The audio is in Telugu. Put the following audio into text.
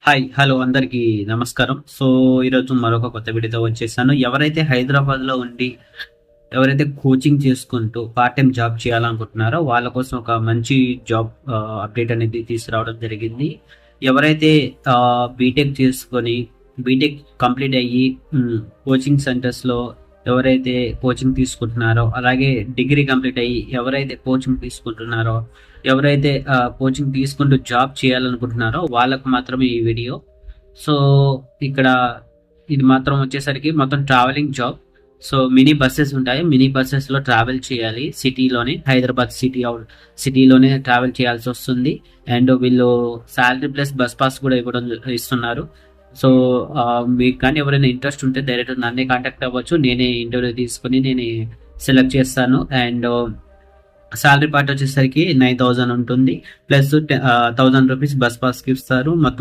హాయ్ హలో అందరికీ నమస్కారం. ఈరోజు మరొక కొత్త వీడియోతో వచ్చేసాను. ఎవరైతే హైదరాబాద్లో ఉండి ఎవరైతే కోచింగ్ చేసుకుంటూ పార్ట్ టైం జాబ్ చేయాలనుకుంటున్నారో వాళ్ళ కోసం ఒక మంచి జాబ్ అప్డేట్ అనేది తీసుకురావడం జరిగింది. ఎవరైతే బీటెక్ చేసుకొని బీటెక్ కంప్లీట్ అయ్యి కోచింగ్ సెంటర్స్లో ఎవరైతే కోచింగ్ తీసుకుంటున్నారో, అలాగే డిగ్రీ కంప్లీట్ అయ్యి ఎవరైతే కోచింగ్ తీసుకుంటున్నారో, ఎవరైతే కోచింగ్ తీసుకుంటూ జాబ్ చేయాలనుకుంటున్నారో వాళ్ళకు మాత్రమే ఈ వీడియో. సో ఇక్కడ ఇది మాత్రం వచ్చేసరికి మొత్తం ట్రావెలింగ్ జాబ్. మినీ బస్సెస్ ఉంటాయి, మినీ బస్సెస్లో ట్రావెల్ చేయాలి. సిటీలోనే, హైదరాబాద్ సిటీలోనే ట్రావెల్ చేయాల్సి వస్తుంది. అండ్ వీళ్ళు శాలరీ ప్లస్ బస్ పాస్ కూడా ఇస్తున్నారు. సో మీకు కానీ ఎవరైనా ఇంట్రెస్ట్ ఉంటే డైరెక్ట్ నన్నే కాంటాక్ట్ అవ్వచ్చు. నేనే ఇంటర్వ్యూ తీసుకుని నేను సెలెక్ట్ చేస్తాను. అండ్ శాలరీ పార్ట్ వచ్చేసరికి 9,000 ఉంటుంది, ప్లస్ 1,000 రూపీస్ బస్ పాస్కి ఇస్తారు. మొత్తం